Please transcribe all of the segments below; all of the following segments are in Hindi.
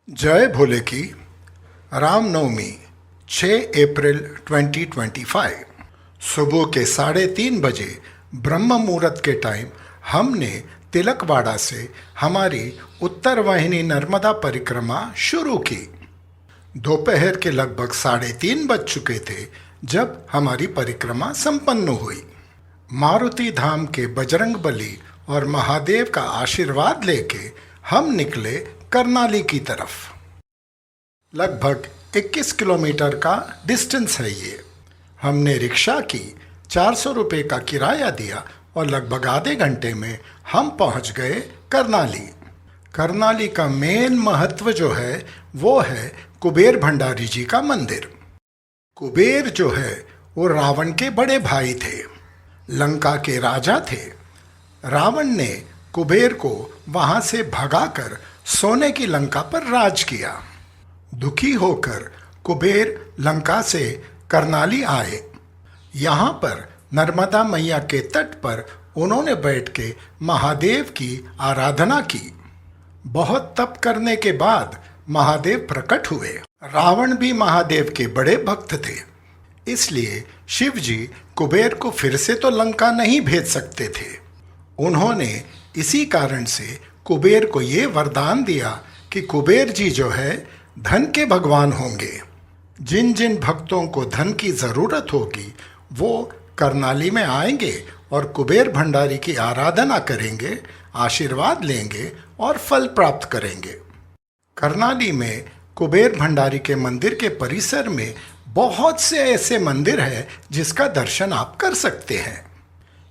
जय भोले की रामनवमी 6 अप्रैल 2025 सुबह के 3:30 बजे ब्रह्म मुहूर्त के टाइम हमने तिलकवाड़ा से हमारी उत्तर वाहिनी नर्मदा परिक्रमा शुरू की। दोपहर के लगभग 3:30 बज चुके थे जब हमारी परिक्रमा संपन्न हुई। मारुति धाम के बजरंगबली और महादेव का आशीर्वाद लेके हम निकले करनाली की तरफ। लगभग 21 किलोमीटर का डिस्टेंस है ये। हमने रिक्शा की 400 रुपये का किराया दिया और लगभग आधे घंटे में हम पहुंच गए करनाली। करनाली का मेन महत्व जो है वो है कुबेर भंडारी जी का मंदिर। कुबेर जो है वो रावण के बड़े भाई थे, लंका के राजा थे। रावण ने कुबेर को वहां से भगाकर सोने की लंका पर राज किया। दुखी होकर कुबेर लंका से करनाली आए। यहाँ पर नर्मदा मैया के तट पर उन्होंने बैठ के महादेव की आराधना की। बहुत तप करने के बाद महादेव प्रकट हुए। रावण भी महादेव के बड़े भक्त थे, इसलिए शिव जी कुबेर को फिर से तो लंका नहीं भेज सकते थे। उन्होंने इसी कारण से कुबेर को ये वरदान दिया कि कुबेर जी जो है धन के भगवान होंगे। जिन जिन भक्तों को धन की ज़रूरत होगी वो करनाली में आएंगे और कुबेर भंडारी की आराधना करेंगे, आशीर्वाद लेंगे और फल प्राप्त करेंगे। करनाली में कुबेर भंडारी के मंदिर के परिसर में बहुत से ऐसे मंदिर हैं जिसका दर्शन आप कर सकते हैं।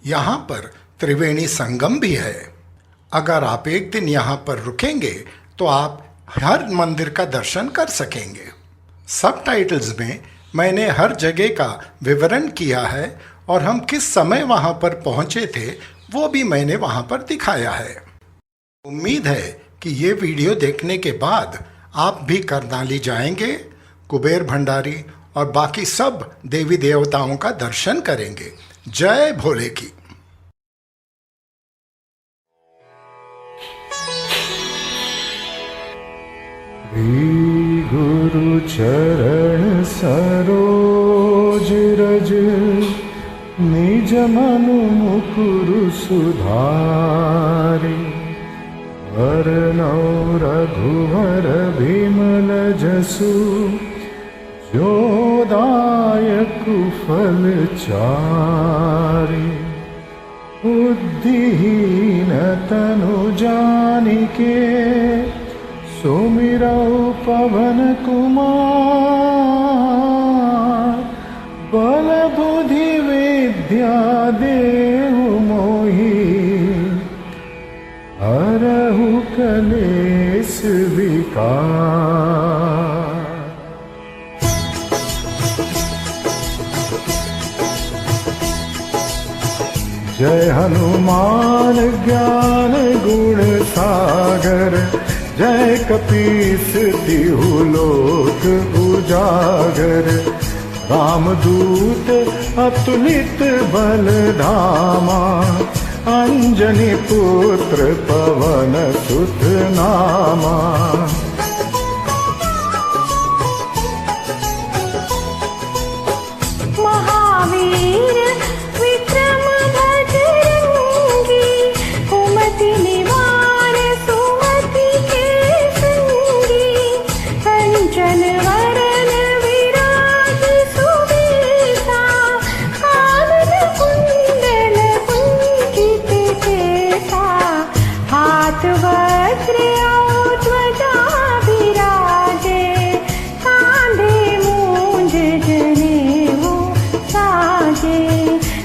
यहाँ पर त्रिवेणी संगम भी है। अगर आप एक दिन यहाँ पर रुकेंगे तो आप हर मंदिर का दर्शन कर सकेंगे। सबटाइटल्स में मैंने हर जगह का विवरण किया है और हम किस समय वहाँ पर पहुँचे थे वो भी मैंने वहाँ पर दिखाया है। उम्मीद है कि ये वीडियो देखने के बाद आप भी करनाली जाएंगे, कुबेर भंडारी और बाकी सब देवी देवताओं का दर्शन करेंगे। जय भोले की। गुरु चरण सरोज रज निज मनु मुकुरु सुधारि वरनौ रघुवर बिमल जसु जो दायक फल चारि बुद्धिहीन तनु जानिके सुमिरौ पवन कुमार बल बुद्धि विद्या देहु मोहि हरहु कलेश विकार। जय हनुमान ज्ञान गुण सागर जय कपीस तिहु लोक उजागर रामदूत अतुलित बल धामा अंजनी पुत्र पवन सुत नामा।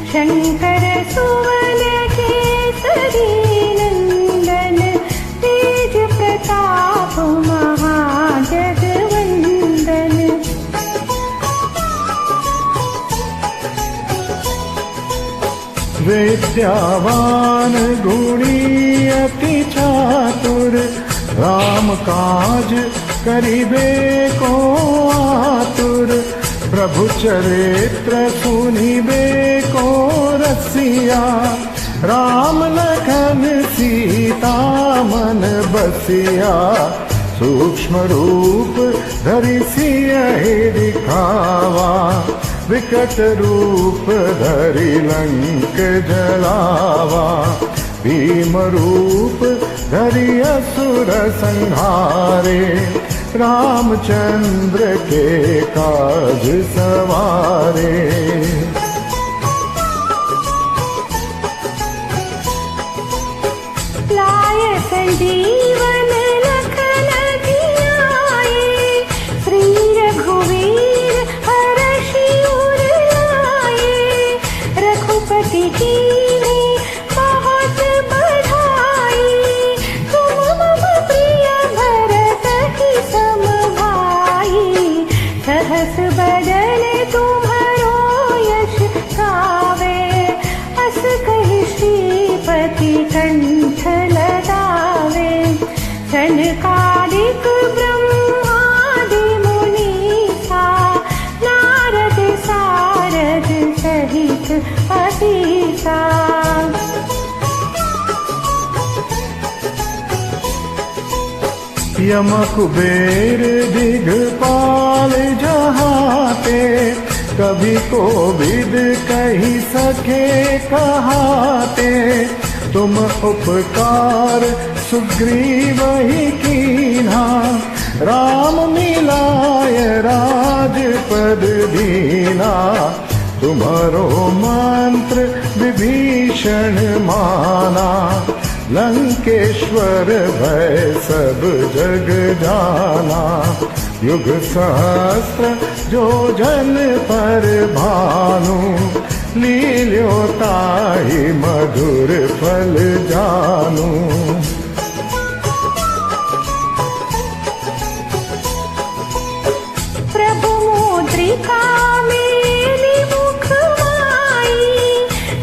शंकर सुवन केसरी नंदन तेज प्रताप महाजगवंदन। विद्यावान गुणी अति चातुर राम काज करिबे को आतुर प्रभु चरित्र सुनिबे को रसिया राम लखन सीता मन बसिया सूक्ष्म रूप धरि सियहि दिखावा, विकट रूप धरि लंक जलावा, भीम रूप धरि असुर संहारे, रामचंद्र के काज सवारे। लाय संजीवन लखन जियाए, श्री रघुवीर हरषि उर लाए, रघुपति कीन्ही बहुत बड़ाई, तुम मम प्रिय भरत ही सम भाई, सहस बदन तुम्हरो यश गावे, अस कहि श्रीपति कंठ लगावे, सनकादिक ब्रह्मादि मुनीसा, नारद सारद सहित असीसा। यम कुबेर दिगपाल जहाते, कभी कोविद कही सके कहाते, तुम उपकार सुग्रीव ही कीन्हा, राम मिलाय राजपद दीना, तुम्हारो मंत्र विभीषण माना, लंकेश्वर भय सब जग जाना, युग सहस्त्र जो जन पर भानु, लील्यो ताहि मधुर फल जानू। प्रभु मुद्रिका मेलि मुख माही,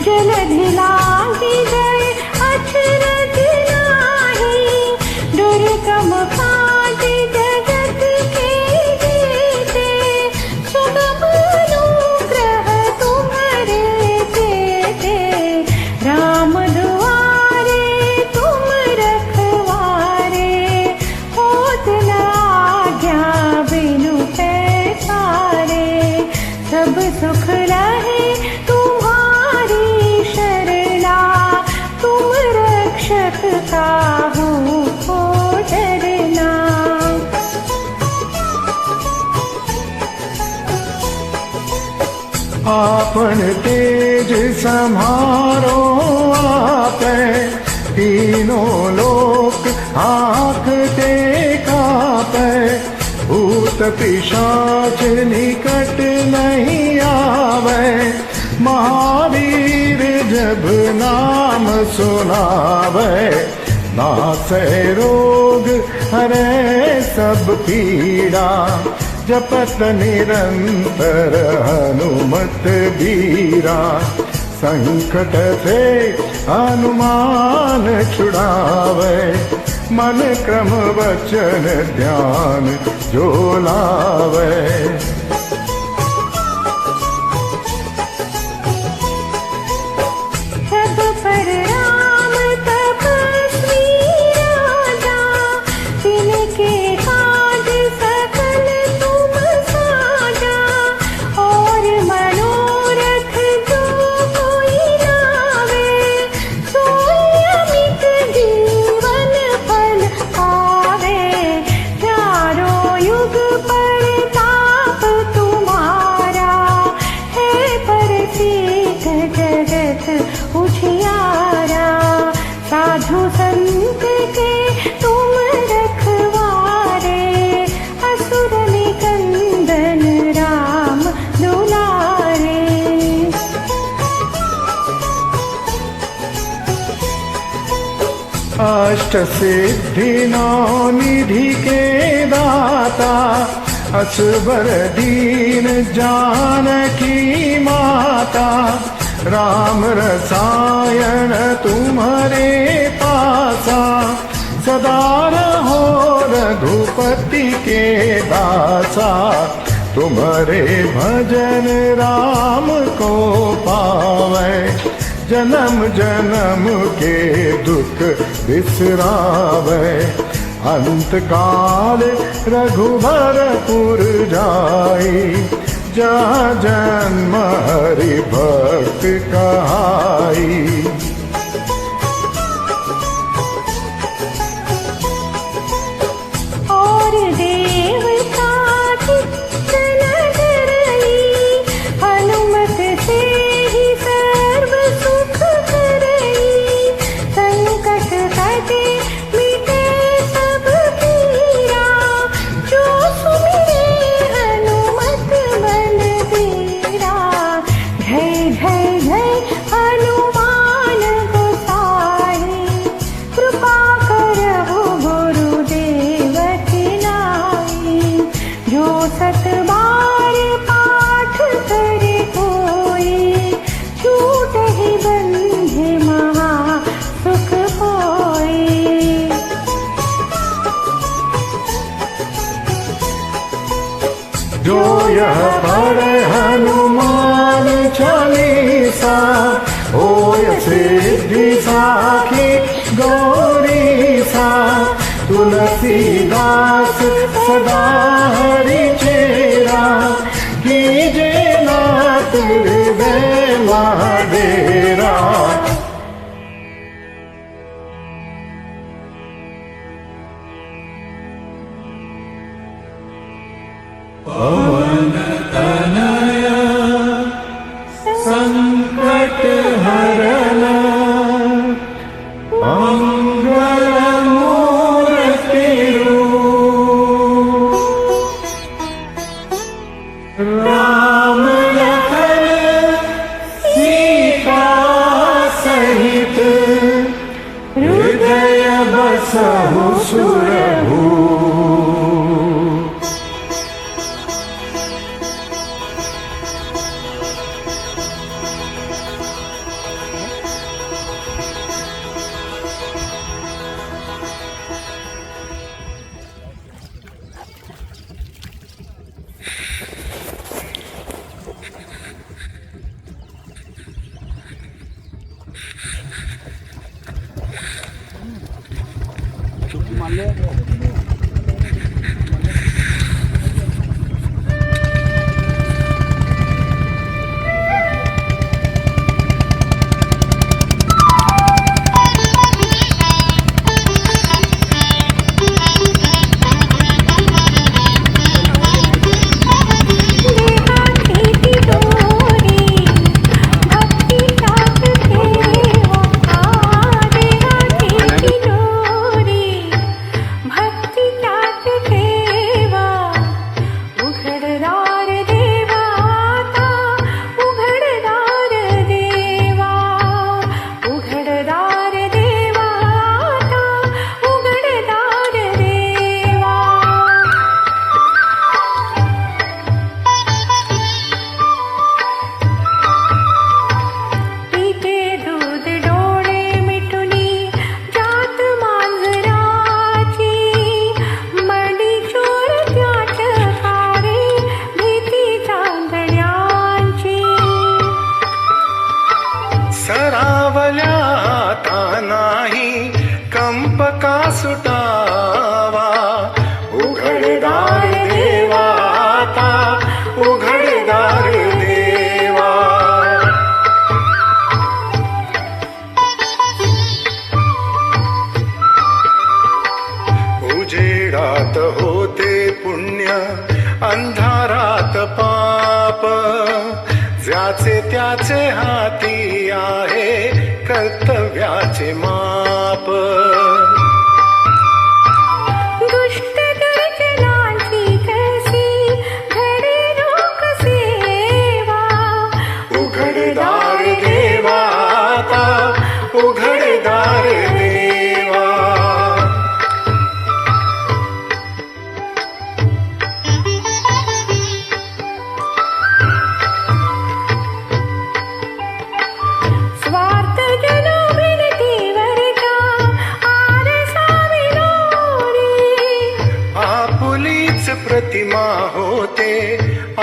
जलधि लांघि गए अचरज नाहि, दुर्गम काज जगत के जेते, सुगम अनुग्रह तुम्हरे तेते, राम दुआरे तुम रखवारे, होत न आज्ञा बिनु पैसारे, सब सुख रहे तुम्हारी शरणा, तुम रक्षक काहू को डरना। आपन तेज सम्हारो आपे, तीनों लोक हांकते कापे, भूत पिशाच निकट नहीं आवे, महावीर जब नाम सुनावे, नासै रोग हरै सब पीड़ा, जपत निरंतर हनुमत बीरा, संकट से हनुमान छुड़ावे, मन क्रम वचन ध्यान जो लावे। सब पर राम तपस्वी राजा, तिनके काज सकल तुम साजा, और मनोरथ जो कोई लावे, सोई अमित जीवन फल पावे, चारों युग परताप तुम्हारा, है प्रसिद्ध जगत उजियारा, साधु संत के तुम रखवारे, असुर निकंदन राम दुलारे। अष्ट सिद्धि नौ निधि के दाता, असबर दीन जानकी माता, राम रसायन तुम्हारे पासा, सदा रहो रघुपति के दासा, तुम्हारे भजन राम को पावे, जन्म जन्म के दुख बिसरावे, अंतकाल रघुबरपुर जाई, जहाँ जन्म हरि भक्त कहाई। और देवता चित्त न धरई, हनुमत से ही सर्व सुख करई। संकट कटे मिटे सब पीरा, जो सुमिरे हनुमत बलबीरा। जय जय जय हनुमान गोसाई, कृपा करहु गुरुदेव की नाई। जो सत बार पाठ करे कोई, छूटहि बंधे महा सुख होई। जो यह पढ़े हनुमान चालीसा, होय सिद्धि साखी गौरी सा। तुलसीदास सदा हरि चेरा, कीजे नाथ हृदय महाडेरा। संकट हरन मंगल मूर्ति रूप, राम लखन सीता सहित, हृदय बसहु सुरभूप। सुटावा उघडदार देवा आता उघडदार देवा उजेडात होते पुण्य अंधारात पाप ज्याचे त्याचे हाती आहे कर्तव्याचे माप दुष्ट दुर्जनांची कशी घडे लोक सेवा उघडदार देवा आता उघडदार देवा स्वार्थ जनो विनतीवर का आरसावी लोरी आपुलीच प्रतिमा होते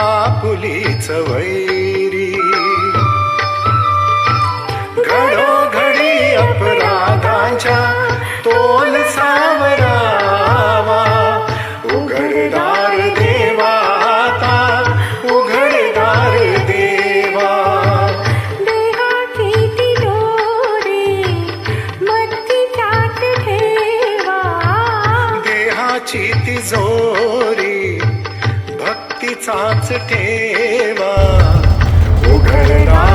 आपुलीच वैरी घडोघडी अपराधांच्या तोल सावरा उघडदार देवा आता उघडदार देवा देहाची तिजोरी भक्तीच्याच ठेवा देहाची तिजोरी भक्तीचाच ठेवा उघडदार